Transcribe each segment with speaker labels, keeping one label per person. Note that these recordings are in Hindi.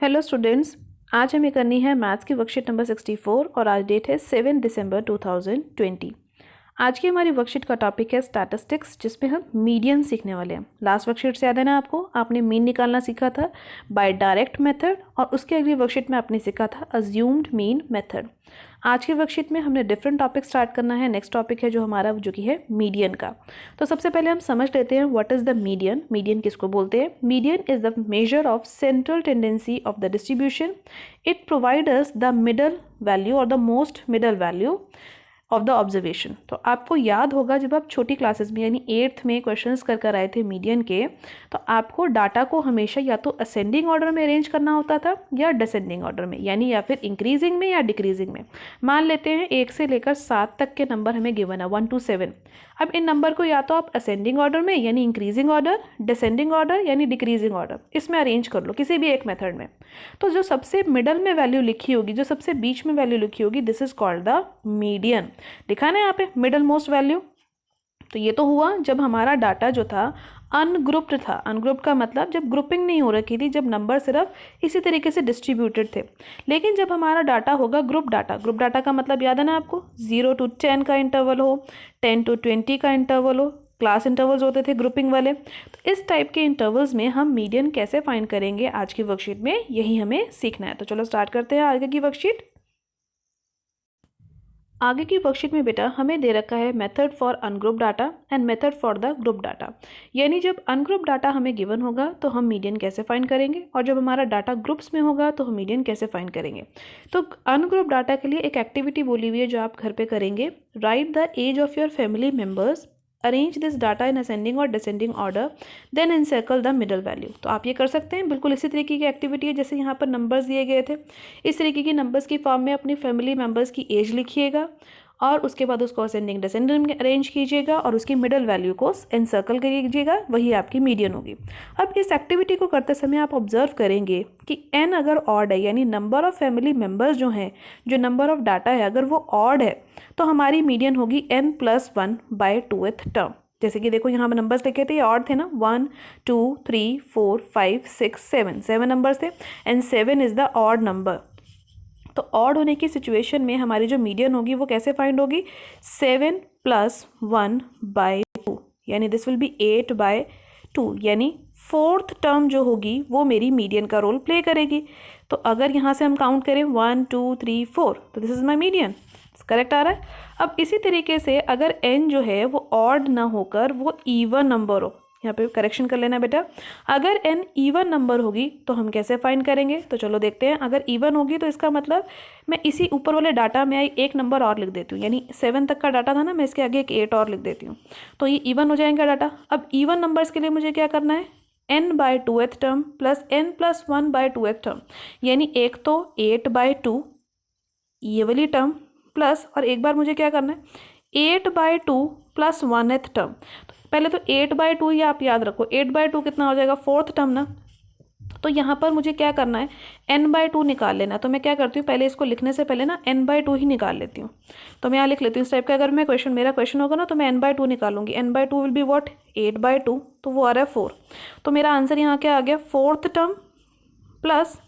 Speaker 1: Hello students. आज हमें करनी है मैथ्स की वर्कशीट नंबर 64 और आज डेट है 7 दिसंबर 2020। आज की हमारी वर्कशीट का टॉपिक है स्टैटिस्टिक्स, जिसमें हम मीडियन सीखने वाले हैं। लास्ट वर्कशीट से याद है ना आपको, आपने मीन निकालना सीखा था बाय डायरेक्ट मेथड, और उसके अगली वर्कशीट में आपने सीखा था अज्यूम्ड मीन मेथड। आज की वर्कशीट में हमने डिफरेंट टॉपिक स्टार्ट करना है। नेक्स्ट टॉपिक है जो हमारा, जो कि है मीडियन का। तो सबसे पहले हम समझ लेते हैं what is the median. Median किसको बोलते हैं? Median is the major of central tendency of the distribution. It provide us the middle value और the most middle value of the observation. तो आपको याद होगा जब आप छोटी क्लासेस में यानी 8th में क्वेश्चंस कर आए थे मीडियन के, तो आपको डाटा को हमेशा या तो असेंडिंग ऑर्डर में अरेंज करना होता था या डिसेंडिंग ऑर्डर में, यानी या फिर इंक्रीजिंग में या डिक्रीजिंग में। मान लेते हैं 1 से लेकर 7 तक के नंबर हमें गिवन है, 1 to 7। अब इन नंबर को या तो आप असेंडिंग ऑर्डर में यानी इंक्रीजिंग ऑर्डर, डिसेंडिंग ऑर्डर यानी डिक्रीजिंग ऑर्डर, इसमें अरेंज कर लो किसी भी एक मेथड में। तो जो सबसे मिडल में वैल्यू लिखी होगी, जो सबसे बीच में वैल्यू लिखी होगी, this is called the median. लिखा ना यहाँ पे मिडल मोस्ट वैल्यू। तो ये तो हुआ जब हमारा डाटा जो था अनग्रुप्ड था। अनग्रुप्ड का मतलब जब ग्रुपिंग नहीं हो रखी थी, जब नंबर सिर्फ इसी तरीके से डिस्ट्रीब्यूटेड थे। लेकिन जब हमारा डाटा होगा ग्रुप डाटा, ग्रुप डाटा का मतलब याद है ना आपको, 0 to 10 का इंटरवल हो, 10 to 20 का इंटरवल हो, क्लास इंटरवल्स होते थे ग्रुपिंग वाले। तो इस टाइप के इंटरवल्स में हम मीडियन कैसे फाइंड करेंगे, आज की वर्कशीट में यही हमें सीखना है। तो चलो स्टार्ट करते हैं आगे की वर्कशीट। आगे की वर्कशीट में बेटा हमें दे रखा है method for ungroup data and method for the group data. यानी जब अनग्रुप डाटा हमें गिवन होगा तो हम मीडियन कैसे फाइंड करेंगे, और जब हमारा डाटा ग्रुप्स में होगा तो हम मीडियन कैसे फाइंड करेंगे। तो अनग्रुप डाटा के लिए एक एक्टिविटी बोली हुई है जो आप घर पे करेंगे। Write the age of your family members, arrange this data in ascending और descending order, then encircle the middle value. तो आप ये कर सकते हैं, बिल्कुल इसी तरीके की एक्टिविटी है जैसे यहाँ पर नंबर्स दिए गए थे। इस तरीके की नंबर्स की फॉर्म में अपनी फैमिली मेम्बर्स की एज लिखिएगा और उसके बाद उसको असेंडिंग डिसेंडिंग में अरेंज कीजिएगा और उसकी मिडल वैल्यू को एनसर्कल करिएगा, वही आपकी मीडियन होगी। अब इस एक्टिविटी को करते समय आप ऑब्जर्व करेंगे कि n अगर ऑड है, यानी नंबर ऑफ फैमिली मेम्बर्स जो हैं, जो नंबर ऑफ डाटा है, अगर वो ऑड है तो हमारी मीडियन होगी n+1/2th टर्म। जैसे कि देखो यहाँ पर नंबर्स लिखे थे, ये ऑड थे ना, 1 2 3 4 5 6 7 नंबर्स थे and 7 is the odd number. तो ऑड होने की सिचुएशन में हमारी जो मीडियन होगी वो कैसे फाइंड होगी? 7 + 1/2, यानी दिस विल बी 8/2, यानी 4th टर्म जो होगी वो मेरी मीडियन का रोल प्ले करेगी। तो अगर यहाँ से हम काउंट करें 1 2 3 4, तो this is my median. Correct आ रहा है। अब इसी तरीके से अगर n जो है वो ऑड ना होकर वो इवन नंबर हो, यहाँ पे करेक्शन कर लेना बेटा। अगर n इवन नंबर होगी तो हम कैसे फाइंड करेंगे? तो चलो देखते हैं। अगर इवन होगी तो इसका मतलब मैं इसी ऊपर वाले डाटा में एक नंबर और लिख देती हूँ, यानी 7 तक का डाटा था ना, मैं इसके आगे एक 8 और लिख देती हूँ, तो ये इवन हो जाएगा डाटा। अब इवन नंबर्स के लिए मुझे क्या करना है? n/2th term plus n+1/2th term, यानी एक तो 8/2 ये वाली टर्म प्लस, और एक बार मुझे क्या करना है, 8/2 + 1th टर्म। तो पहले तो 8/2 ये आप याद रखो, 8/2 कितना हो जाएगा? 4th टर्म ना। तो यहाँ पर मुझे क्या करना है, n/2 निकाल लेना। तो मैं क्या करती हूँ, पहले इसको लिखने से पहले ना n/2 ही निकाल लेती हूँ। तो मैं यहाँ लिख लेती हूँ इस टाइप का। अगर मेरा क्वेश्चन होगा ना तो मैं n/2 निकालूंगी। n/2 will be what? 8/2, तो वो आ रहा है 4। तो मेरा आंसर यहाँ क्या आ गया? 4th टर्म प्लस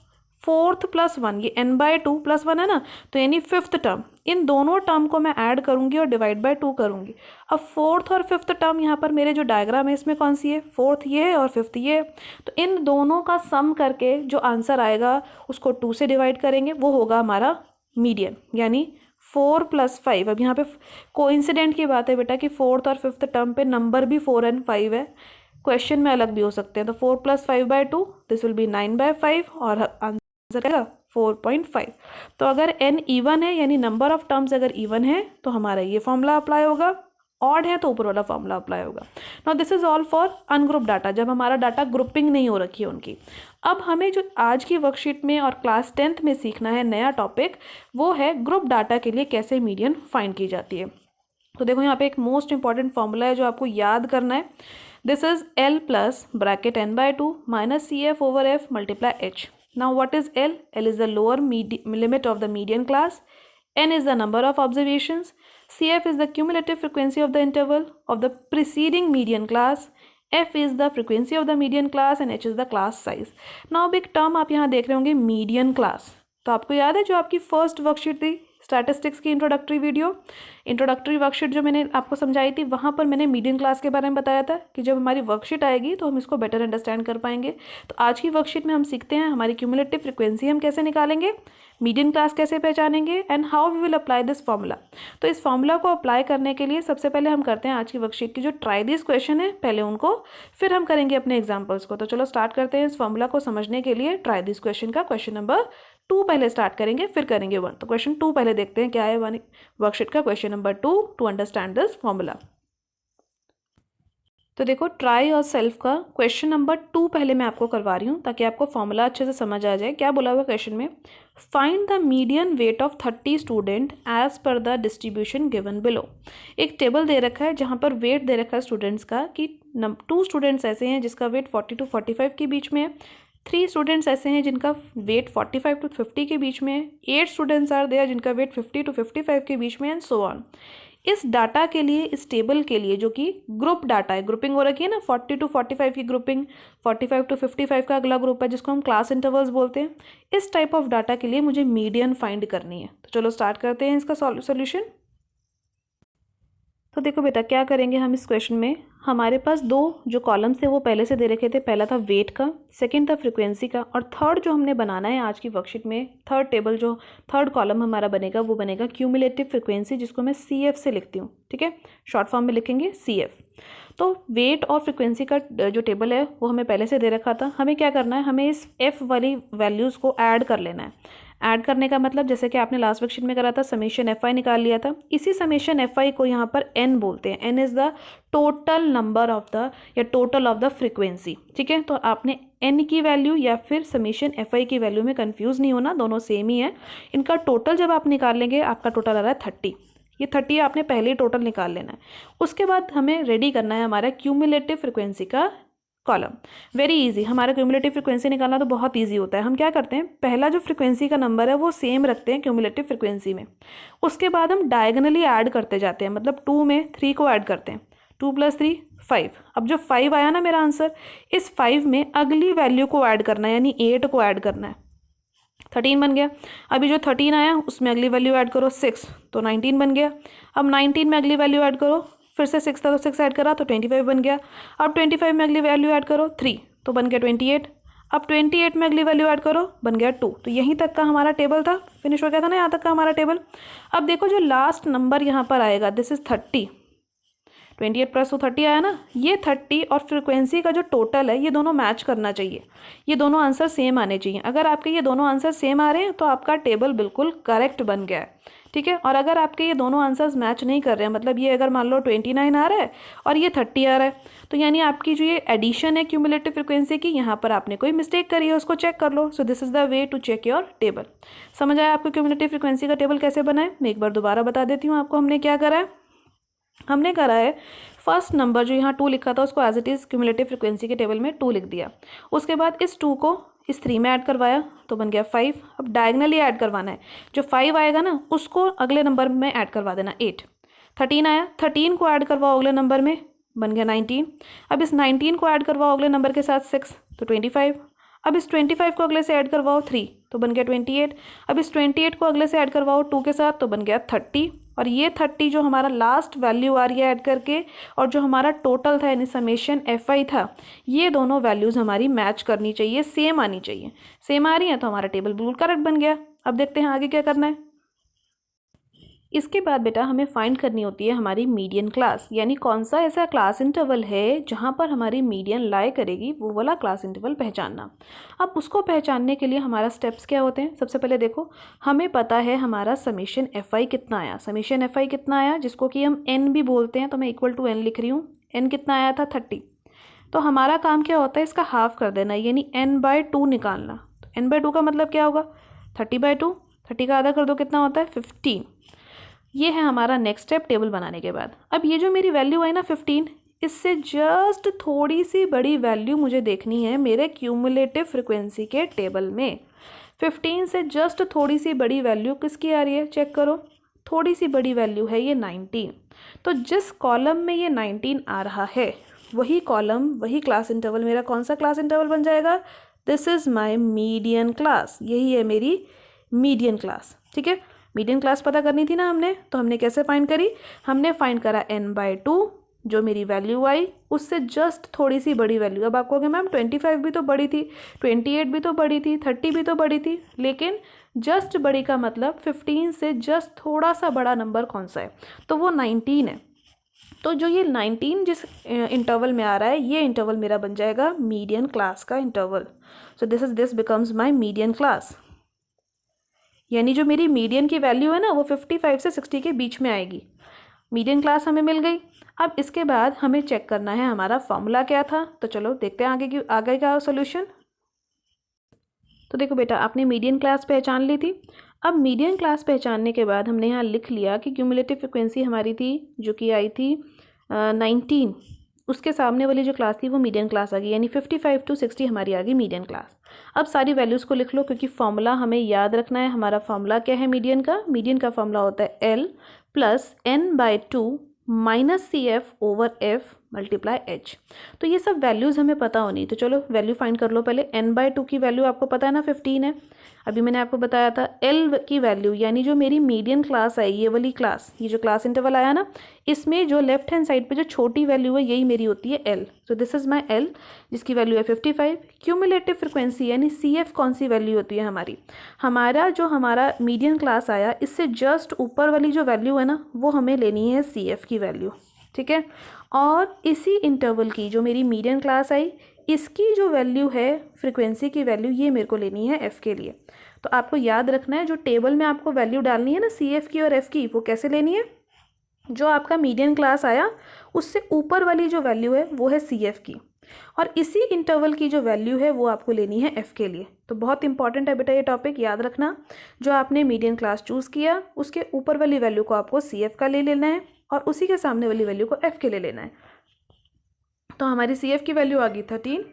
Speaker 1: 4th + 1, ये n/2 + 1 है ना, तो यानी 5th टर्म। इन दोनों टर्म को मैं ऐड करूंगी और डिवाइड बाय 2 करूंगी। अब 4th और 5th टर्म यहाँ पर मेरे जो डायग्राम है इसमें कौन सी है? 4th ये है और 5th ये है। तो इन दोनों का सम करके जो आंसर आएगा उसको 2 से डिवाइड करेंगे, वो होगा हमारा मीडियन, यानी 4 + 5। अब यहाँ पे कोइंसिडेंट की बात है बेटा कि 4th और 5th टर्म पे नंबर भी 4 and 5 है, क्वेश्चन में अलग भी हो सकते हैं। तो 4 + 5/2, दिस विल बी 9/5 और आंसर 4.5। तो अगर n इवन है, यानी नंबर ऑफ टर्म्स अगर इवन है, तो हमारा ये फॉर्मूला अप्लाई होगा। ऑड है तो ऊपर वाला फॉर्मूला अप्लाई होगा। Now this is all for ungroup data, जब हमारा डाटा ग्रुपिंग नहीं हो रखी है उनकी। अब हमें जो आज की वर्कशीट में और क्लास 10th में सीखना है नया टॉपिक, वो है ग्रुप डाटा के लिए कैसे मीडियन फाइंड की जाती है। तो देखो यहाँ पे एक मोस्ट इंपॉर्टेंट फॉर्मूला है जो आपको याद करना है। This is L + (n/2 - CF/F × H). Now what is L? L is the lower limit of the median class. N is the number of observations. CF is the cumulative frequency of the interval of the preceding median class. F is the frequency of the median class and H is the class size. Now एक टर्म आप यहाँ देख रहे होंगे मीडियन क्लास। तो आपको याद है जो आपकी फर्स्ट वर्कशीट थी स्टैटिस्टिक्स की इंट्रोडक्टरी वर्कशीट जो मैंने आपको समझाई थी, वहाँ पर मैंने मीडियन क्लास के बारे में बताया था कि जब हमारी वर्कशीट आएगी तो हम इसको बेटर अंडरस्टैंड कर पाएंगे। तो आज की वर्कशीट में हम सीखते हैं हमारी क्यूमुलेटिव फ्रिक्वेंसी हम कैसे निकालेंगे, मीडियन क्लास कैसे पहचानेंगे and how we will apply this formula. तो इस फॉर्मूला को अप्लाई करने के लिए सबसे पहले हम करते हैं आज की वर्कशीट की जो ट्राई दिस क्वेश्चन है पहले उनको, फिर हम करेंगे अपने एग्जाम्पल्स को। तो चलो स्टार्ट करते हैं इस फॉर्मूला को समझने के लिए। ट्राई दिस क्वेश्चन का क्वेश्चन नंबर 2 पहले स्टार्ट करेंगे, फिर करेंगे 1। तो क्वेश्चन 2 पहले देखते हैं क्या है वर्कशीट का question number 2 to understand this formula. तो देखो ट्राई और सेल्फ का क्वेश्चन नंबर 2 पहले मैं आपको करवा रही हूँ ताकि आपको फॉर्मूला अच्छे से समझ आ जाए। क्या बोला हुआ क्वेश्चन में, find the median weight of 30 student as per the distribution given below. एक टेबल दे रखा है जहाँ पर वेट दे रखा है स्टूडेंट्स का कि 2 स्टूडेंट्स ऐसे हैं जिसका वेट 40 to 45 के बीच में है, 3 स्टूडेंट्स ऐसे हैं जिनका वेट 45 to 50 के बीच में है, 8 स्टूडेंट्स आर देयर जिनका वेट 50 to 55 के बीच में एंड सो ऑन। इस डाटा के लिए, इस टेबल के लिए जो कि ग्रुप डाटा है, ग्रुपिंग हो रखी है ना, 40 to 45 की ग्रुपिंग, 45 to 55 का अगला ग्रुप है जिसको हम क्लास इंटरवल्स बोलते हैं। इस टाइप ऑफ डाटा के लिए मुझे मीडियन फाइंड करनी है। तो चलो स्टार्ट करते हैं इसका सॉल्यूशन। तो देखो बेटा क्या करेंगे हम इस क्वेश्चन में, हमारे पास 2 जो कॉलम्स थे वो पहले से दे रखे थे। पहला था वेट का, सेकंड था फ्रीक्वेंसी का, और थर्ड जो हमने बनाना है आज की वर्कशीट में, थर्ड टेबल जो थर्ड कॉलम हमारा बनेगा वो बनेगा क्यूमुलेटिव फ्रीक्वेंसी, जिसको मैं CF से लिखती हूँ। ठीक है, शॉर्ट फॉर्म में लिखेंगे CF। तो वेट और फ्रीक्वेंसी का जो टेबल है वो हमें पहले से दे रखा था। हमें क्या करना है, हमें इस F वाली वैल्यूज़ को ऐड कर लेना है। ऐड करने का मतलब जैसे कि आपने लास्ट वर्कशीट में करा था, समेशन FI निकाल लिया था। इसी समेशन FI को यहाँ पर N बोलते हैं। N is the total number of the या टोटल ऑफ द फ्रीक्वेंसी। ठीक है, तो आपने N की वैल्यू या फिर समेशन FI की वैल्यू में कंफ्यूज नहीं होना, दोनों सेम ही है। इनका टोटल जब आप निकालेंगे आपका टोटल आ रहा है 30। ये 30 आपने पहले ही टोटल निकाल लेना है। उसके बाद हमें रेडी करना है हमारा क्यूमुलेटिव फ्रीक्वेंसी का कॉलम। वेरी इजी, हमारा क्यूमुलेटिव फ्रीक्वेंसी निकालना तो बहुत इजी होता है। हम क्या करते हैं, पहला जो फ्रीक्वेंसी का नंबर है वो सेम रखते हैं क्यूमुलेटिव फ्रीक्वेंसी में। उसके बाद हम डायगनली ऐड करते जाते हैं, मतलब 2 में 3 को ऐड करते हैं, 2 + 3 5। अब जो 5 आया ना मेरा आंसर, इस 5 में अगली वैल्यू को ऐड करना है, यानी 8 को ऐड करना है। 13 बन गया। अभी जो 13 आया उसमें अगली वैल्यू ऐड करो 6, तो 19 बन गया। अब 19 में अगली वैल्यू ऐड करो, फिर से 6 था तो 6 ऐड करा तो 25 बन गया। अब 25 में अगली वैल्यू ऐड करो 3, तो बन गया 28। अब 28 में अगली वैल्यू ऐड करो, बन गया 2। तो यहीं तक का हमारा टेबल था, फिनिश हो गया था ना यहाँ तक का हमारा टेबल। अब देखो जो लास्ट नंबर यहाँ पर आएगा, दिस इज़ 30। 28 + 2 30 आया ना, ये 30 और फ्रीक्वेंसी का जो टोटल है ये दोनों मैच करना चाहिए, ये दोनों आंसर सेम आने चाहिए। अगर आपके ये दोनों आंसर सेम आ रहे हैं तो आपका टेबल बिल्कुल करेक्ट बन गया है। ठीक है, और अगर आपके ये दोनों आंसर्स मैच नहीं कर रहे हैं, मतलब ये अगर मान लो 29 आ रहा है और ये 30 आ रहा है, तो यानी आपकी जो ये एडिशन है क्यूमुलेटिव फ्रीक्वेंसी की, यहाँ पर आपने कोई मिस्टेक करी है, उसको चेक कर लो। So this is the way to check your table. समझ आया आपको क्यूमुलेटिव फ्रीक्वेंसी का टेबल कैसे बनाए? मैं एक बार दोबारा बता देती हूँ आपको हमने क्या करा है। हमने करा है फर्स्ट नंबर जो यहाँ 2 लिखा था उसको as it is cumulative frequency के टेबल में 2 लिख दिया। उसके बाद इस 2 को इस 3 में ऐड करवाया तो बन गया 5। अब डायगनली ऐड करवाना है, जो 5 आएगा ना उसको अगले नंबर में ऐड करवा देना 8। 13 आया, 13 को ऐड करवाओ अगले नंबर में, बन गया 19। अब इस 19 को ऐड करवाओ अगले नंबर के साथ 6, तो 25। अब इस 25 को अगले से ऐड करवाओ 3, तो बन गया 28। अब इस 28 को अगले से ऐड करवाओ 2 के साथ, तो बन गया 30। और ये 30 जो हमारा लास्ट वैल्यू आ रही है ऐड करके, और जो हमारा टोटल था यानी समेशन FI था, ये दोनों वैल्यूज़ हमारी मैच करनी चाहिए, सेम आनी चाहिए। सेम आ रही है तो हमारा टेबल बिल्कुल करेक्ट बन गया। अब देखते हैं आगे क्या करना है। इसके बाद बेटा हमें फाइंड करनी होती है हमारी मीडियन क्लास, यानी कौन सा ऐसा क्लास इंटरवल है जहाँ पर हमारी मीडियन लाई करेगी, वो वाला क्लास इंटरवल पहचानना। अब उसको पहचानने के लिए हमारा स्टेप्स क्या होते हैं। सबसे पहले देखो, हमें पता है हमारा समेशन FI कितना आया। समेशन FI कितना आया, जिसको कि हम N भी बोलते हैं, तो मैं = N लिख रही हूँ। N कितना आया था 30। तो हमारा काम क्या होता है, इसका हाफ कर देना, यानी N/2 निकालना। तो N/2 का मतलब क्या होगा, 30/2। 30 का आधा कर दो, कितना होता है 15। ये है हमारा नेक्स्ट स्टेप टेबल बनाने के बाद। अब ये जो मेरी वैल्यू आई ना 15, इससे जस्ट थोड़ी सी बड़ी वैल्यू मुझे देखनी है मेरे क्यूमुलेटिव फ्रीक्वेंसी के टेबल में। 15 से जस्ट थोड़ी सी बड़ी वैल्यू किसकी आ रही है, चेक करो। थोड़ी सी बड़ी वैल्यू है ये 19। तो जिस कॉलम में ये 19 आ रहा है वही कॉलम, वही क्लास इंटरवल मेरा कौन सा क्लास इंटरवल बन जाएगा? This is my median class, यही है मेरी मीडियन क्लास। ठीक है, मीडियन क्लास पता करनी थी ना हमने, तो हमने कैसे फाइंड करी? हमने फाइंड करा n/2, जो मेरी वैल्यू आई उससे जस्ट थोड़ी सी बड़ी वैल्यू। अब आपको कहोगे मैम 25 भी तो बड़ी थी, 28 भी तो बड़ी थी, 30 भी तो बड़ी थी, लेकिन जस्ट बड़ी का मतलब 15 से जस्ट थोड़ा सा बड़ा नंबर कौन सा है? तो वो 19 है। तो जो ये 19 जिस इंटरवल में आ रहा है, ये इंटरवल मेरा बन जाएगा मीडियन क्लास का interval. So this becomes my median class, यानी जो मेरी मीडियन की वैल्यू है ना वो 55 से 60 के बीच में आएगी। मीडियन क्लास हमें मिल गई। अब इसके बाद हमें चेक करना है हमारा फॉर्मूला क्या था। तो चलो देखते हैं आगे का सॉल्यूशन। तो देखो बेटा, आपने मीडियन क्लास पहचान ली थी। अब मीडियन क्लास पहचानने के बाद हमने यहाँ लिख लिया कि क्यूमुलेटिव फ्रिक्वेंसी हमारी थी जो कि आई थी 19, उसके सामने वाली जो क्लास थी वो मीडियन क्लास आ गई, यानी 55 to 60 हमारी आ गई मीडियन क्लास। अब सारी वैल्यूज़ को लिख लो, क्योंकि फॉर्मूला हमें याद रखना है। हमारा फॉर्मूला क्या है मीडियन का? मीडियन का फॉर्मूला होता है L + n/2 - CF/F × H। तो ये सब वैल्यूज़ हमें पता होनी। तो चलो वैल्यू फाइंड कर लो पहले। n/2 की वैल्यू आपको पता है ना 15 है, अभी मैंने आपको बताया था। L की वैल्यू, यानी जो मेरी मीडियन क्लास आई, ये वाली क्लास, ये जो क्लास इंटरवल आया ना, इसमें जो लेफ्ट हैंड साइड पे जो छोटी वैल्यू है यही मेरी होती है L। So this is my L, जिसकी वैल्यू है 55। क्यूमुलेटिव फ्रिक्वेंसी यानी CF कौन सी वैल्यू होती है हमारी? हमारा मीडियन क्लास आया, इससे जस्ट ऊपर वाली जो वैल्यू है ना वो हमें लेनी है CF की वैल्यू। ठीक है, और इसी इंटरवल की जो मेरी मीडियन क्लास आई, इसकी जो वैल्यू है फ्रिक्वेंसी की वैल्यू, ये मेरे को लेनी है F के लिए। तो आपको याद रखना है, जो टेबल में आपको वैल्यू डालनी है ना CF की और F की, वो कैसे लेनी है? जो आपका मीडियन क्लास आया उससे ऊपर वाली जो वैल्यू है वो है CF की, और इसी इंटरवल की जो वैल्यू है वो आपको लेनी है F के लिए। तो बहुत इंपॉर्टेंट है बेटा ये टॉपिक, याद रखना। जो आपने मीडियन क्लास चूज़ किया उसके ऊपर वाली वैल्यू को आपको CF का ले लेना है, और उसी के सामने वाली वैल्यू को F के ले लेना है। तो हमारी CF की वैल्यू आ गई 13।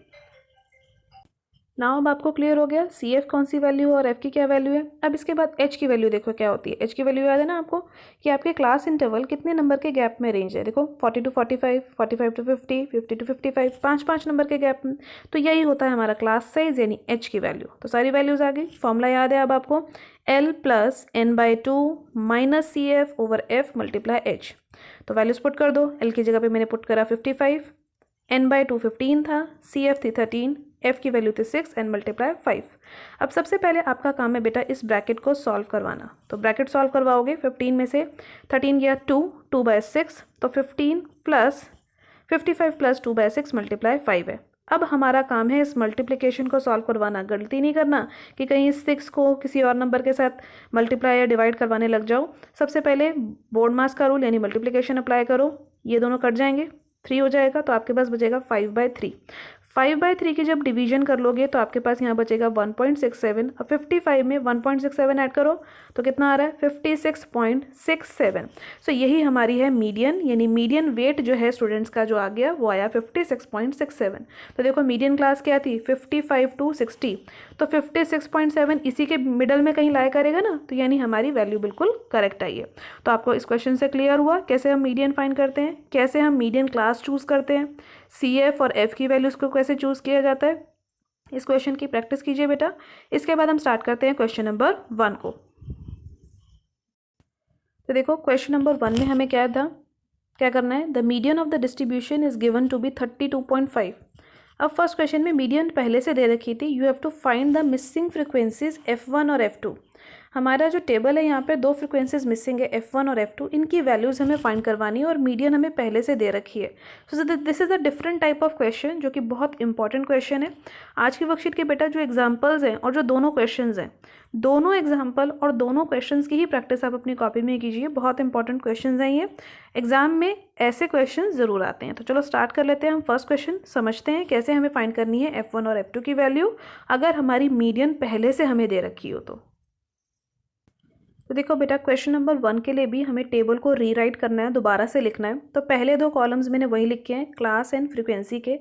Speaker 1: नाउ अब आपको क्लियर हो गया CF कौन सी वैल्यू है और F की क्या वैल्यू है। अब इसके बाद H की वैल्यू देखो क्या होती है। H की वैल्यू याद है ना आपको कि आपके क्लास इंटरवल कितने नंबर के गैप में रेंज है। देखो 40 to 45, 45 to 50, 50 to 55, 5 नंबर के गैप में। तो यही होता है हमारा क्लास साइज यानी H की वैल्यू। तो सारी वैल्यूज़ आ गई। फॉर्मूला याद है अब आपको, L + n/2 - CF/F × H। तो वैल्यूज़ पुट कर दो। L की जगह पे मैंने पुट करा 55, n/2 15 था, CF थी 13, F की वैल्यू थी 6, n × 5। अब सबसे पहले आपका काम है बेटा इस ब्रैकेट को सॉल्व करवाना। तो ब्रैकेट सॉल्व करवाओगे, 15 में से 13 गया 2/6, तो 15 + 55 + 2/6 × 5 है। अब हमारा काम है इस मल्टीप्लिकेशन को सॉल्व करवाना। गलती नहीं करना कि कहीं इस 6 को किसी और नंबर के साथ मल्टीप्लाई या डिवाइड करवाने लग जाओ। सबसे पहले बोर्ड मास का रूल यानी मल्टीप्लिकेशन अप्लाई करो, ये दोनों कट जाएंगे, 3 हो जाएगा, तो आपके पास बचेगा 5/3। 5/3 की जब डिवीजन कर लोगे तो आपके पास यहाँ बचेगा 1.67। अब 55 में 1.67 ऐड करो तो कितना आ रहा है 56.67। सो यही हमारी है मीडियन, यानी मीडियन वेट जो है स्टूडेंट्स का जो आ गया वो आया 56.67। तो देखो मीडियन क्लास क्या थी 55 to 60, तो 56.7 इसी के मिडल में कहीं लाया करेगा ना, तो यानी हमारी वैल्यू बिल्कुल करेक्ट आई है। तो आपको इस क्वेश्चन से क्लियर हुआ कैसे हम मीडियन फाइंड करते हैं, कैसे हम मीडियन क्लास चूज़ करते हैं, CF और F की वैल्यूज़ को कैसे चूज़ किया जाता है। इस क्वेश्चन की प्रैक्टिस कीजिए बेटा। इसके बाद हम स्टार्ट करते हैं क्वेश्चन नंबर 1 को। तो देखो क्वेश्चन नंबर 1 में हमें क्या करना है, the median of the distribution is given to be 32.5। अब फर्स्ट क्वेश्चन में मीडियन पहले से दे रखी थी, you have to find the missing frequencies F1 और F2। हमारा जो टेबल है यहाँ पे 2 फ्रिक्वेंसीज मिसिंग है F1 और F2, इनकी वैल्यूज़ हमें फाइंड करवानी है और मीडियन हमें पहले से दे रखी है। सो this is a different type of question जो कि बहुत इंपॉर्टेंट क्वेश्चन है। आज की वर्कशीट के बेटा जो एग्जाम्पल्स हैं और जो दोनों क्वेश्चंस हैं, दोनों एग्जाम्पल और दोनों क्वेश्चंस की ही प्रैक्टिस आप अपनी कॉपी में कीजिए। बहुत इंपॉर्टेंट क्वेश्चंस हैं ये, एग्जाम में ऐसे क्वेश्चन ज़रूर आते हैं। तो चलो स्टार्ट कर लेते हैं हम फर्स्ट क्वेश्चन, समझते हैं कैसे हमें फाइंड करनी है F1 और F2 की वैल्यू अगर हमारी मीडियन पहले से हमें दे रखी हो तो देखो बेटा क्वेश्चन नंबर 1 के लिए भी हमें टेबल को रीराइट करना है, दोबारा से लिखना है। तो पहले 2 कॉलम्स मैंने वही लिखे हैं क्लास एंड फ्रीक्वेंसी के,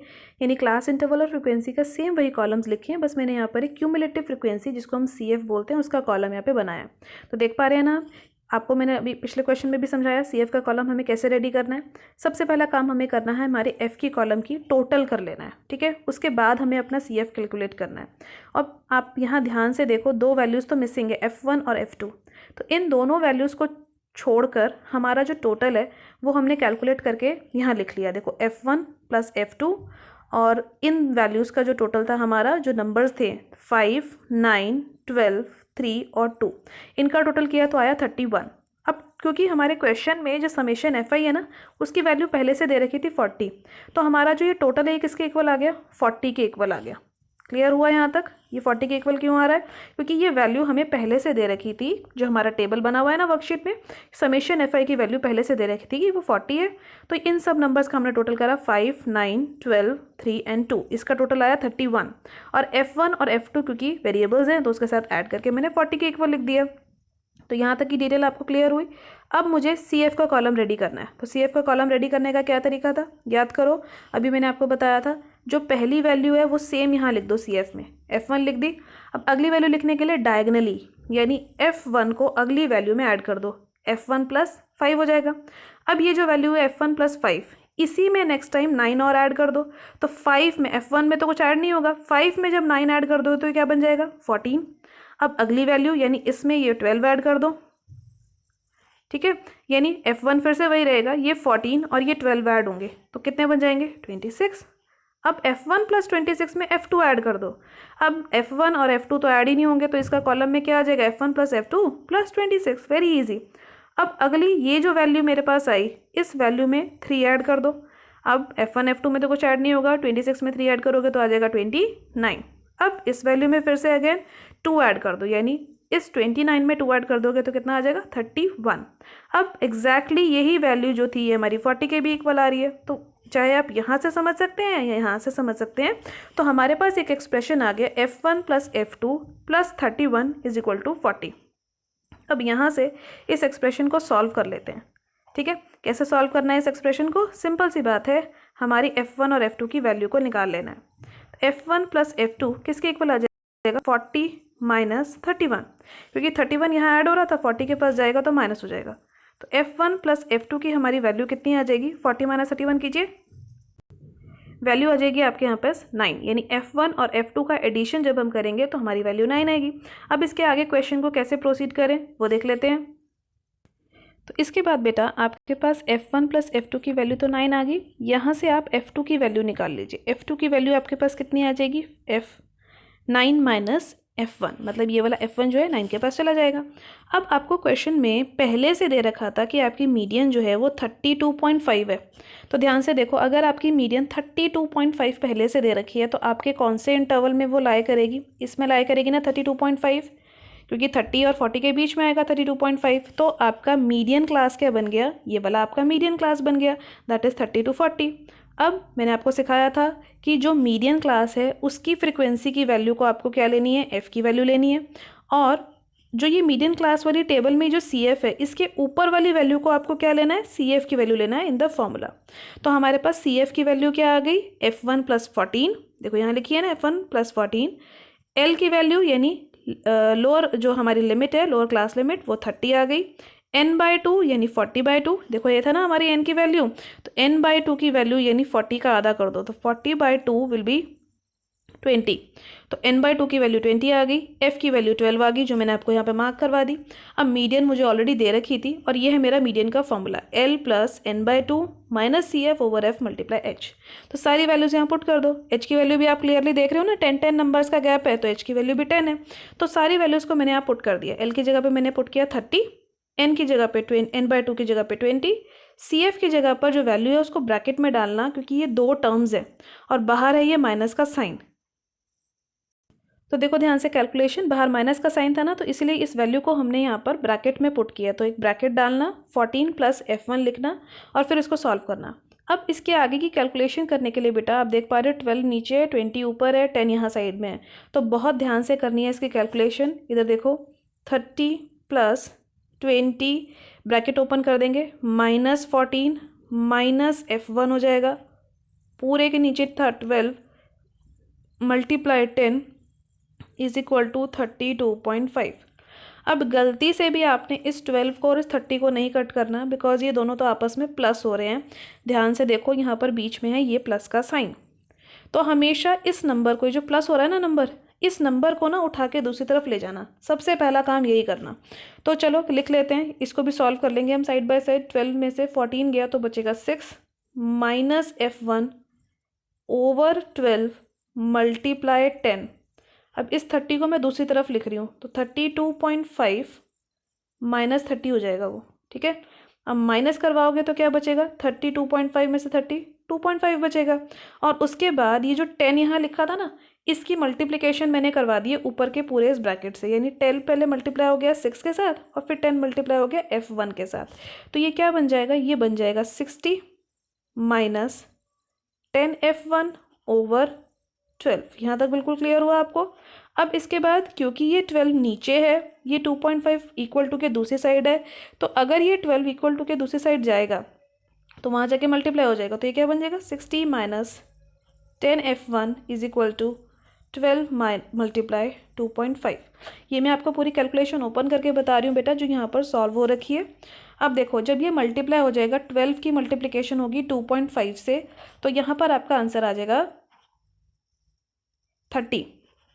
Speaker 1: यानी क्लास इंटरवल और फ्रीक्वेंसी का सेम वही कॉलम्स लिखे हैं, बस मैंने यहाँ पर एक क्यूमुलेटिव फ्रीक्वेंसी जिसको हम CF बोलते हैं उसका कॉलम यहाँ पे बनाया। तो देख पा रहे हैं ना, आपको मैंने अभी पिछले क्वेश्चन में भी समझाया सी एफ का कॉलम हमें कैसे रेडी करना है। सबसे पहला काम हमें करना है हमारे एफ़ की कॉलम की टोटल कर लेना है, ठीक है। उसके बाद हमें अपना सी एफ कैलकुलेट करना है। अब आप यहाँ ध्यान से देखो, दो वैल्यूज़ तो मिसिंग है, F1 और F2। तो इन दोनों वैल्यूज़ को छोड़कर हमारा जो टोटल है वो हमने कैलकुलेट करके यहाँ लिख लिया। देखो F1 प्लस F2, और इन वैल्यूज़ का जो टोटल था हमारा, जो नंबर्स थे 5, 9, 12, 3 और 2, इनका टोटल किया तो आया 31। अब क्योंकि हमारे क्वेश्चन में जो समेशन एफ आई है ना, उसकी वैल्यू पहले से दे रखी थी 40, तो हमारा जो ये टोटल है ये किसके इक्वल आ गया, 40 के इक्वल आ गया। क्लियर हुआ यहाँ तक? ये 40 के इक्वल क्यों आ रहा है? क्योंकि ये वैल्यू हमें पहले से दे रखी थी, जो हमारा टेबल बना हुआ है ना वर्कशीट में, समेशन एफ आई की वैल्यू पहले से दे रखी थी कि वो 40 है। तो इन सब नंबर्स का हमने टोटल करा 5, 9, 12, 3 एंड 2, इसका टोटल आया 31। और F1 और F2 क्योंकि वेरिएबल्स हैं तो उसके साथ ऐड करके मैंने 40 के इक्वल लिख दिया। तो यहाँ तक की डिटेल आपको क्लियर हुई। अब मुझे सी एफ का कॉलम रेडी करना है। तो सी एफ का कॉलम रेडी करने का क्या तरीका था, याद करो। अभी मैंने आपको बताया था, जो पहली वैल्यू है वो सेम यहाँ लिख दो सी एफ में, F1 लिख दी। अब अगली वैल्यू लिखने के लिए डायगनली, यानी F1 को अगली वैल्यू में ऐड कर दो, F1 प्लस 5 हो जाएगा। अब ये जो वैल्यू है F1 प्लस 5, इसी में नेक्स्ट टाइम 9 और ऐड कर दो। तो 5 में, F1 में तो कुछ ऐड नहीं होगा, 5 में जब 9 ऐड कर दो तो ये क्या बन जाएगा, 14। अब अगली वैल्यू यानी इसमें ये 12 ऐड कर दो, ठीक है। यानी F1 फिर से वही रहेगा, ये 14 और ये 12 ऐड होंगे तो कितने बन जाएंगे, 26। अब F1 प्लस 26 में F2 ऐड कर दो। अब F1 और F2 तो ऐड ही नहीं होंगे, तो इसका कॉलम में क्या आ जाएगा, F1 plus F2 plus 26। Very easy. अब अगली ये जो वैल्यू मेरे पास आई, इस वैल्यू में 3 ऐड कर दो। अब F1 F2 में तो कुछ ऐड नहीं होगा, 26 में 3 ऐड करोगे तो आ जाएगा 29। अब इस वैल्यू में फिर से अगेन 2 ऐड कर दो, यानी इस 29 में 2 ऐड कर दोगे तो कितना आ जाएगा, 31। अब एग्जैक्टली यही वैल्यू जो थी ये हमारी 40 के भी इक्वल आ रही है। तो चाहे आप यहाँ से समझ सकते हैं या यहाँ से समझ सकते हैं। तो हमारे पास एक एक्सप्रेशन आ गया, F1 plus F2 plus 31 is equal to 40। अब यहाँ से इस एक्सप्रेशन को सॉल्व कर लेते हैं, ठीक है। कैसे सॉल्व करना है इस एक्सप्रेशन को, सिंपल सी बात है, हमारी F1 और F2 की वैल्यू को निकाल लेना है। F1 प्लस F2 किसके इक्वल आ जाएगा, 40 माइनस 31, क्योंकि 31 यहाँ ऐड हो रहा था, 40 के पास जाएगा तो माइनस हो जाएगा। तो F1 प्लस F2 की हमारी वैल्यू कितनी आ जाएगी, 40 माइनस 31 कीजिए, वैल्यू आ जाएगी आपके यहाँ पास 9। यानी F1 और F2 का एडिशन जब हम करेंगे तो हमारी वैल्यू 9 आएगी। अब इसके आगे क्वेश्चन को कैसे प्रोसीड करें वो देख लेते हैं। तो इसके बाद बेटा आपके पास F1 प्लस F2 की वैल्यू तो 9 आ गई। यहाँ से आप F2 की वैल्यू निकाल लीजिए। F2 की वैल्यू आपके पास कितनी आ जाएगी, F9 माइनस F1, मतलब ये वाला F1 जो है 9 के पास चला जाएगा। अब आपको क्वेश्चन में पहले से दे रखा था कि आपकी मीडियन जो है वो 32.5 है। तो ध्यान से देखो, अगर आपकी मीडियन 32.5 पहले से दे रखी है तो आपके कौन से इंटरवल में वो लाई करेगी, इसमें लाई करेगी ना 32.5, क्योंकि 30 और 40 के बीच में आएगा 32.5। तो आपका मीडियन क्लास क्या बन गया, ये वाला आपका मीडियन क्लास बन गया, दैट इज़ 30 to 40। अब मैंने आपको सिखाया था कि जो मीडियन क्लास है उसकी फ्रिक्वेंसी की वैल्यू को आपको क्या लेनी है, एफ़ की वैल्यू लेनी है। और जो ये मीडियन क्लास वाली टेबल में जो सी एफ है, इसके ऊपर वाली वैल्यू को आपको क्या लेना है, सी एफ की वैल्यू लेना है इन द फॉर्मूला। तो हमारे पास सी एफ की वैल्यू क्या आ गई, F1 प्लस 14, देखो यहाँ लिखी है ना F1 प्लस 14। एल की वैल्यू यानी लोअर जो हमारी लिमिट है, लोअर क्लास लिमिट, वो 30 आ गई। n/2 यानी 40/2, देखो ये था ना हमारी n की वैल्यू, तो n/2 की वैल्यू यानी 40 का आधा कर दो, तो 40/2 विल बी 20। तो n/2 की वैल्यू 20 आ गई, f की वैल्यू 12 आ गई, जो मैंने आपको यहाँ पे मार्क करवा दी। अब मीडियन मुझे ऑलरेडी दे रखी थी और ये है मेरा मीडियन का formula, l plus n/2 minus C F over F multiply h। तो सारी वैल्यूज यहाँ पुट कर दो। h की वैल्यू भी आप क्लियरली देख रहे हो ना, 10 नंबर्स का गैप है, तो h की वैल्यू भी 10 है। तो सारी वैल्यूज़ को मैंने यहाँ पुट कर दिया। l की जगह पर मैंने पुट किया 30, n की जगह पे n/2 की जगह पे 20, सी एफ की जगह पर जो वैल्यू है उसको ब्रैकेट में डालना, क्योंकि ये दो टर्म्स है और बाहर है ये माइनस का साइन। तो देखो ध्यान से, कैलकुलेशन बाहर माइनस का साइन था ना, तो इसलिए इस वैल्यू को हमने यहाँ पर ब्रैकेट में पुट किया। तो एक ब्रैकेट डालना, 14 प्लस F1 लिखना और फिर इसको सॉल्व करना। अब इसके आगे की कैलकुलेशन करने के लिए बेटा आप देख पा रहे हो 12 नीचे है, 20 ऊपर है, 10 यहाँ साइड में है, तो बहुत ध्यान से करनी है इसकी कैलकुलेशन। इधर देखो 30 प्लस 20 ब्रैकेट ओपन कर देंगे, माइनस 14 माइनस F1 हो जाएगा, पूरे के नीचे था 12 मल्टीप्लाई 10 इज इक्वल टू 32.5। अब गलती से भी आपने इस 12 को और इस 30 को नहीं कट करना, बिकॉज ये दोनों तो आपस में प्लस हो रहे हैं। ध्यान से देखो यहाँ पर बीच में है ये प्लस का साइन। तो हमेशा इस नंबर को, जो प्लस हो रहा है ना नंबर, इस नंबर को ना उठा के दूसरी तरफ ले जाना, सबसे पहला काम यही करना। तो चलो लिख लेते हैं, इसको भी सॉल्व कर लेंगे हम साइड बाय साइड। 12 में से 14 गया तो बचेगा 6 माइनस F1 ओवर 12 मल्टीप्लाई 10। अब इस 30 को मैं दूसरी तरफ लिख रही हूँ, तो 32.5 माइनस 30 हो जाएगा वो, ठीक है। अब माइनस करवाओगे तो क्या बचेगा, 32.5 में से 32.5 बचेगा। और उसके बाद ये जो 10 यहाँ लिखा था ना, इसकी मल्टीप्लिकेशन मैंने करवा दी है ऊपर के पूरे इस ब्रैकेट से, यानी 10 पहले मल्टीप्लाई हो गया 6 के साथ और फिर 10 मल्टीप्लाई हो गया F1 के साथ। तो ये क्या बन जाएगा, ये बन जाएगा 60 माइनस 10 F1 ओवर 12। यहाँ तक बिल्कुल क्लियर हुआ आपको। अब इसके बाद क्योंकि ये 12 नीचे है, ये 2.5 इक्वल टू के दूसरी साइड है, तो अगर ये 12 इक्वल टू के दूसरी साइड जाएगा तो वहाँ जाके मल्टीप्लाई हो जाएगा। तो ये क्या बन जाएगा, 60 minus 10 F1 is equal to 12 multiply 2.5। ये मैं आपको पूरी कैलकुलेशन ओपन करके बता रही हूँ बेटा, जो यहाँ पर सॉल्व हो रखी है। अब देखो जब ये मल्टीप्लाई हो जाएगा, 12 की मल्टीप्लिकेशन होगी 2.5 से, तो यहाँ पर आपका आंसर आ जाएगा 30,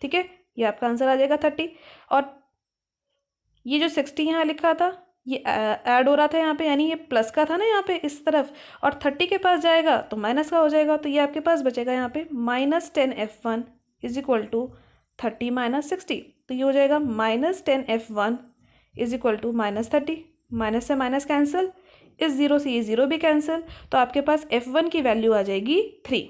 Speaker 1: ठीक है। ये आपका आंसर आ जाएगा 30। और ये जो 60 यहाँ लिखा था ये ऐड हो रहा था यहाँ पे, यानी ये प्लस का था ना यहाँ पे इस तरफ, और 30 के पास जाएगा तो माइनस का हो जाएगा। तो ये आपके पास बचेगा यहाँ पे minus 10 F1 is equal to 30 minus 60। तो ये हो जाएगा minus 10 F1 is equal to minus 30। Minus से माइनस कैंसिल, इस जीरो से ये जीरो भी कैंसिल, तो आपके पास F1 की वैल्यू आ जाएगी 3।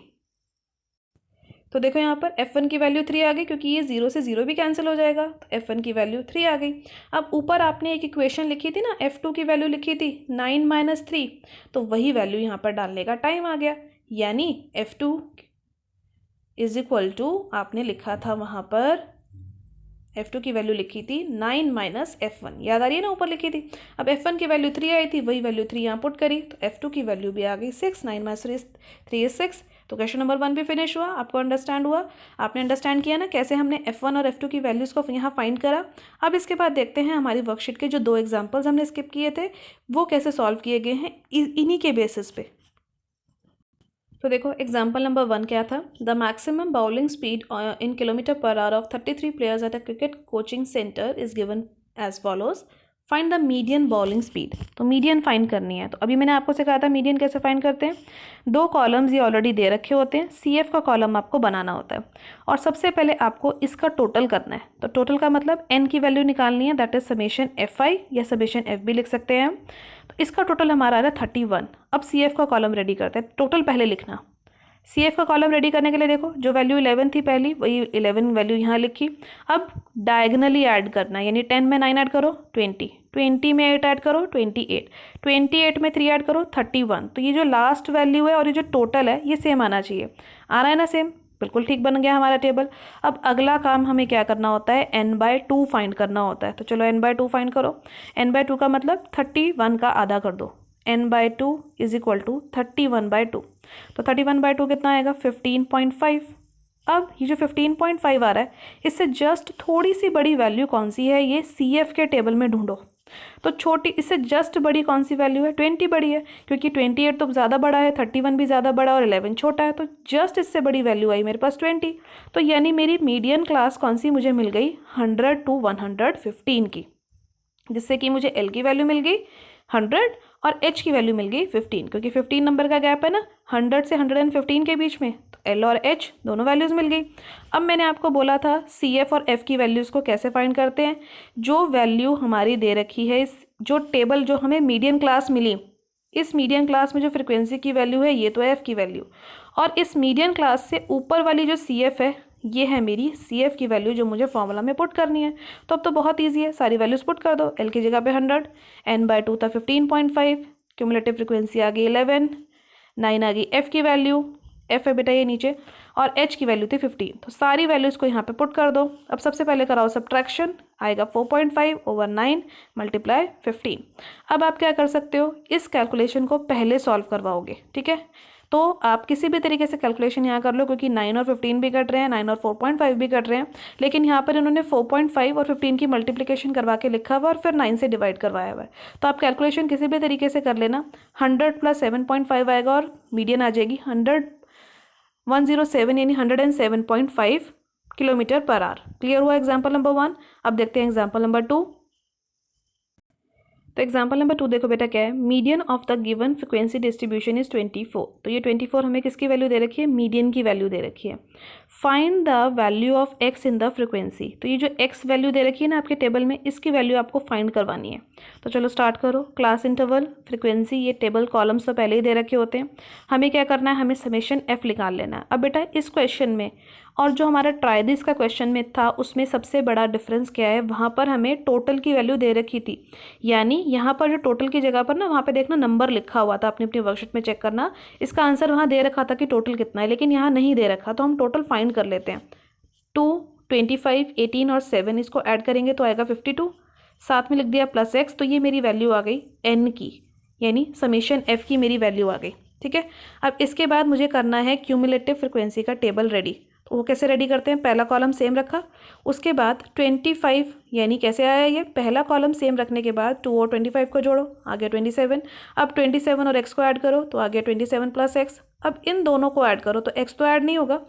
Speaker 1: तो देखो यहाँ पर F1 की वैल्यू 3 आ गई, क्योंकि ये जीरो से जीरो भी कैंसिल हो जाएगा, तो F1 की वैल्यू 3 आ गई। अब ऊपर आपने एक इक्वेशन लिखी थी ना, F2 की वैल्यू लिखी थी 9 माइनस 3, तो वही वैल्यू यहाँ पर डालने का टाइम आ गया। यानी F2 इज इक्वल टू, आपने लिखा था वहाँ पर F2 की वैल्यू लिखी थी 9 माइनस F1, याद आ रही है ना, ऊपर लिखी थी। अब F1 की वैल्यू 3 आई थी, वही वैल्यू 3 यहाँ पुट करी, तो F2 की वैल्यू भी आ गई 6। 9 माइनस 3 इज 6। तो क्वेश्चन नंबर 1 भी फिनिश हुआ। आपको अंडरस्टैंड हुआ, आपने अंडरस्टैंड किया ना कैसे हमने F1 और F2 की वैल्यूज़ को यहाँ फाइंड करा। अब इसके बाद देखते हैं हमारी वर्कशीट के जो 2 एग्जाम्पल्स हमने स्किप किए थे वो कैसे सॉल्व किए गए हैं इन्हीं के बेसिस पे। तो देखो एग्जाम्पल नंबर 1 क्या था, the maximum bowling speed in kilometre per hour of 33 players at a cricket coaching centre is given as follows, find the median bowling speed. तो मीडियन फाइंड करनी है। तो अभी मैंने आपको सिखाया था मीडियन कैसे फाइंड करते हैं। 2 कॉलम्स ये ऑलरेडी दे रखे होते हैं, CF का कॉलम आपको बनाना होता है और सबसे पहले आपको इसका टोटल करना है। तो टोटल का मतलब n की वैल्यू निकालनी है, दैट इज समेशन FI या समेशन F भी लिख सकते हैं हम। तो इसका टोटल हमारा आ रहा है 31। अब CF का कॉलम रेडी करते हैं। टोटल पहले लिखना, CF का कॉलम रेडी करने के लिए देखो जो वैल्यू 11 थी पहली, वही 11 वैल्यू यहाँ लिखी। अब डायगनली ऐड करना, यानी 10 में 9 ऐड करो 20, 20 में 8 ऐड करो 28, 28 में 3 ऐड करो 31। तो ये जो लास्ट वैल्यू है और ये जो टोटल है ये सेम आना चाहिए। आ रहा है ना सेम, बिल्कुल ठीक बन गया हमारा टेबल। अब अगला काम हमें क्या करना होता है, n/2 फाइंड करना होता है। तो चलो n/2 फाइंड करो। n/2 का मतलब 31 का आधा कर दो, n/2 इज इक्वल टू 31/2। तो 31/2 कितना आएगा, 15.5। अब ये जो 15.5 आ रहा है इससे जस्ट थोड़ी सी बड़ी वैल्यू कौन सी है, ये CF के टेबल में ढूंढो। तो छोटी, इससे जस्ट बड़ी कौन सी वैल्यू है, 20 बड़ी है, क्योंकि 28 तो ज़्यादा बड़ा है, 31 भी ज़्यादा बड़ा और 11 छोटा है, तो जस्ट इससे बड़ी वैल्यू आई मेरे पास 20। तो यानी मेरी मीडियन क्लास कौन सी मुझे मिल गई, 100 to 115 की, जिससे कि मुझे L की वैल्यू मिल गई 100 और H की वैल्यू मिल गई 15, क्योंकि 15 नंबर का गैप है ना 100 से 115 के बीच में, तो L और H दोनों वैल्यूज़ मिल गई। अब मैंने आपको बोला था CF और F की वैल्यूज़ को कैसे फाइंड करते हैं। जो वैल्यू हमारी दे रखी है, इस जो टेबल जो हमें मीडियन क्लास मिली, इस मीडियन क्लास में जो फ्रिक्वेंसी की वैल्यू है ये तो है F की वैल्यू, और इस मीडियन क्लास से ऊपर वाली जो CF है ये है मेरी CF की वैल्यू जो मुझे फॉर्मूला में पुट करनी है। तो अब तो बहुत ईजी है, सारी वैल्यूज़ पुट कर दो। L की जगह पे 100, n/2 था 15.5, क्यूमुलेटिव फ्रिक्वेंसी आ गई 11, 9 आ गई F की वैल्यू, F है बेटा ये नीचे, और H की वैल्यू थी 15। तो सारी वैल्यूज़ को यहाँ पे पुट कर दो। अब सबसे पहले कराओ सब्ट्रैक्शन, आएगा 4.5 ओवर 9 मल्टीप्लाई 15। अब आप क्या कर सकते हो, इस कैलकुलेशन को पहले सॉल्व करवाओगे, ठीक है। तो आप किसी भी तरीके से कैलकुलेशन यहाँ कर लो, क्योंकि 9 और 15 भी कट रहे हैं, 9 और 4.5 भी कट रहे हैं, लेकिन यहाँ पर इन्होंने 4.5 और 15 की मल्टीप्लिकेशन करवा के लिखा हुआ और फिर 9 से डिवाइड करवाया हुआ है। तो आप कैलकुलेशन किसी भी तरीके से कर लेना, 100 + 7.5 आएगा और मीडियन आ जाएगी 107 यानी 107.5 km/h। क्लियर हुआ एग्जाम्पल नंबर 1। अब देखते हैं एग्जाम्पल नंबर 2। तो एग्जाम्पल नंबर 2 देखो बेटा क्या है, median of the given frequency distribution is 24। तो ये 24 हमें किसकी वैल्यू दे रखी है, मीडियन की वैल्यू दे रखी है। Find the value of x in the frequency. तो ये जो एक्स वैल्यू दे रखी है ना आपके टेबल में, इसकी वैल्यू आपको फाइंड करवानी है। तो चलो स्टार्ट करो। क्लास इंटरवल, फ्रिक्वेंसी, ये टेबल कॉलम्स तो पहले ही दे रखे होते हैं। हमें क्या करना है, हमें समेशन एफ निकाल लेना है। अब बेटा इस क्वेश्चन में और जो हमारा ट्राई दिस का क्वेश्चन में था उसमें सबसे बड़ा डिफरेंस क्या है, वहाँ पर हमें टोटल की वैल्यू दे रखी थी, यानी यहाँ पर जो टोटल की जगह पर ना वहाँ पे देखना नंबर लिखा हुआ था, अपनी अपनी वर्कशीट में चेक करना, इसका आंसर वहाँ दे रखा था कि टोटल कितना है, लेकिन यहाँ नहीं दे रखा। तो हम टोटल फाइंड कर लेते हैं। 2, 25, 18 और 7 इसको ऐड करेंगे तो आएगा 52, साथ में लिख दिया प्लस एक्स। तो ये मेरी वैल्यू आ गई एन की, यानी समेशन एफ की मेरी वैल्यू आ गई। ठीक है, अब इसके बाद मुझे करना है क्यूमुलेटिव फ्रिक्वेंसी का टेबल रेडी। तो वो कैसे रेडी करते हैं, पहला कॉलम सेम रखा, उसके बाद 25 यानी कैसे आया ये, पहला कॉलम सेम रखने के बाद 2 और 25 को जोड़ो, आ गया 27। अब 27 और x को ऐड करो तो आ गया 27 + x। अब इन दोनों को ऐड करो तो x तो ऐड नहीं होगा,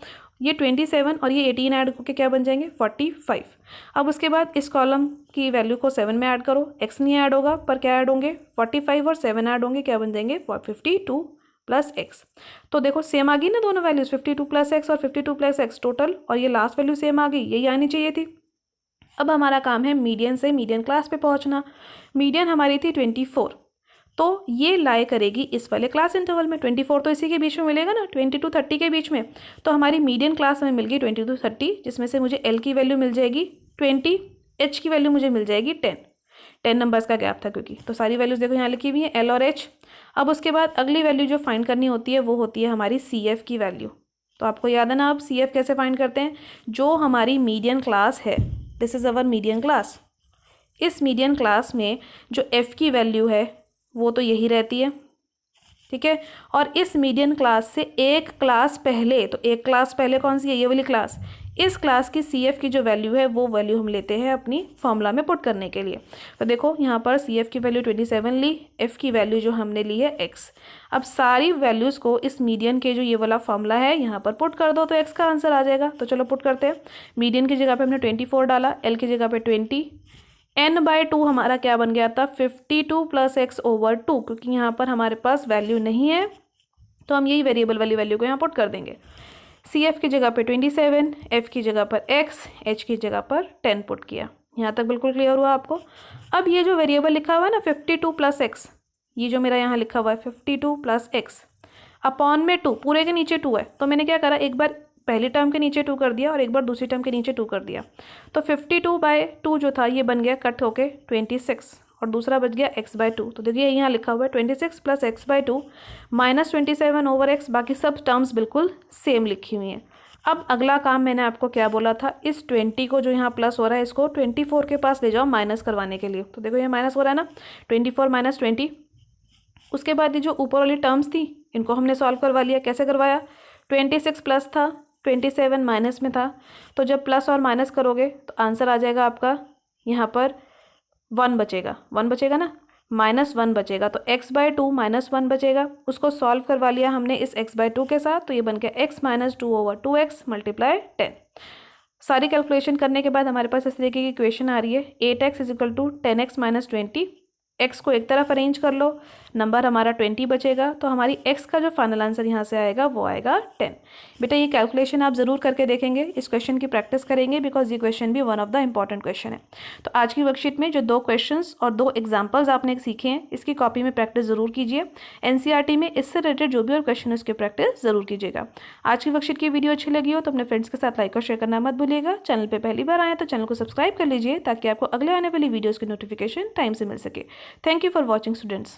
Speaker 1: ये 27 और ये 18 ऐड होकर क्या बन जाएंगे 45। अब उसके बाद इस कॉलम की वैल्यू को 7 में ऐड करो, x नहीं ऐड होगा पर क्या ऐड होंगे 45 और 7 ऐड होंगे, क्या बन जाएंगे 52 + x। तो देखो सेम आ गई ना दोनों वैल्यूज, 52 + x और 52 + x टोटल, और ये लास्ट वैल्यू सेम आ गई, यही आनी चाहिए थी। अब हमारा काम है मीडियन से मीडियन क्लास पे पहुंचना। मीडियन हमारी थी 24, तो ये लाई करेगी इस वाले क्लास इंटरवल में। 24 तो इसी के बीच में मिलेगा ना, 20 to 30 के बीच में। तो हमारी मीडियन क्लास में मिल गई 20 to 30, जिसमें से मुझे एल की वैल्यू मिल जाएगी 20, एच की वैल्यू मुझे मिल जाएगी 10 नंबर्स का गैप था क्योंकि। तो सारी वैल्यूज देखो यहाँ लिखी हुई है एल और एच। अब उसके बाद अगली वैल्यू जो फाइंड करनी होती है वो होती है हमारी सी एफ की वैल्यू। तो आपको याद है ना, अब सी एफ कैसे फाइंड करते हैं, जो हमारी मीडियन क्लास है, this is our median class, इस मीडियन क्लास में जो एफ की वैल्यू है वो तो यही रहती है। ठीक है, और इस मीडियन क्लास से एक क्लास पहले, तो एक क्लास पहले कौन सी है, ये वाली क्लास, इस क्लास की सी एफ की जो वैल्यू है वो वैल्यू हम लेते हैं अपनी फॉर्मूला में पुट करने के लिए। तो देखो यहाँ पर सी एफ की वैल्यू 27 ली, एफ की वैल्यू जो हमने ली है एक्स। अब सारी वैल्यूज़ को इस मीडियन के जो ये वाला फॉर्मूला है यहाँ पर पुट कर दो तो एक्स का आंसर आ जाएगा। तो चलो पुट करते हैं। मीडियन की जगह पे हमने 24 डाला, एल की जगह पे 20, n/2 हमारा क्या बन गया था 52 + x/2, क्योंकि यहाँ पर हमारे पास वैल्यू नहीं है तो हम यही वेरिएबल वाली वैल्यू को यहाँ पुट कर देंगे। सी एफ की जगह पे 27, एफ की जगह पर x, एच की जगह पर 10 पुट किया। यहाँ तक बिल्कुल क्लियर हुआ आपको। अब ये जो वेरिएबल लिखा हुआ है ना 52 + x, ये जो मेरा यहाँ लिखा हुआ है 52 + x अपॉन में 2, पूरे के नीचे 2 है, तो मैंने क्या करा, एक बार पहली टर्म के नीचे 2 कर दिया और एक बार दूसरी टर्म के नीचे 2 कर दिया। तो 52/2 जो था ये बन गया कट होके 26 और दूसरा बच गया x/2। तो देखिए यहाँ लिखा हुआ है 26 + x/2 - 27/x, बाकी सब टर्म्स बिल्कुल सेम लिखी हुई हैं। अब अगला काम मैंने आपको क्या बोला था, इस 20 को जो यहाँ प्लस हो रहा है इसको 24 के पास ले जाओ माइनस करवाने के लिए। तो देखो ये माइनस हो रहा है ना, 24 - 20। उसके बाद ये जो ऊपर वाली टर्म्स थी इनको हमने सॉल्व करवा लिया। कैसे करवाया, 26 प्लस था, 27 माइनस में था, तो जब प्लस और माइनस करोगे तो आंसर आ जाएगा आपका यहाँ पर 1 बचेगा, 1 बचेगा ना, -1 बचेगा। तो x/2 -1 बचेगा, उसको सॉल्व करवा लिया हमने इस x/2 के साथ, तो ये बन गया x - 2/2x × 10। सारी कैलकुलेशन करने के बाद हमारे पास इस तरीके की इक्वेशन आ रही है 8x = 10x - 20। x को एक तरफ अरेंज कर लो, नंबर हमारा 20 बचेगा, तो हमारी x का जो फाइनल आंसर यहाँ से आएगा वो आएगा 10। बेटा ये कैलकुलेशन आप ज़रूर करके देखेंगे, इस क्वेश्चन की प्रैक्टिस करेंगे, बिकॉज ये क्वेश्चन भी one of the important question है। तो आज की वर्कशीट में जो 2 क्वेश्चंस और 2 एग्जाम्पल्स आपने सीखे हैं, इसकी कॉपी में प्रैक्टिस ज़रूर कीजिए। NCERT में इससे रिलेटेड जो भी और क्वेश्चन है उसकी प्रैक्टिस ज़रूर कीजिएगा। आज की वर्कशीट की वीडियो अच्छी लगी हो तो अपने फ्रेंड्स के साथ लाइक और शेयर करना मत भूलिएगा। चैनल पर पहली बार आए तो चैनल को सब्सक्राइब कर लीजिए ताकि आपको अगले आने वाली वीडियोज़ की नोटिफिकेशन टाइम से मिल सके। Thank you for watching, students.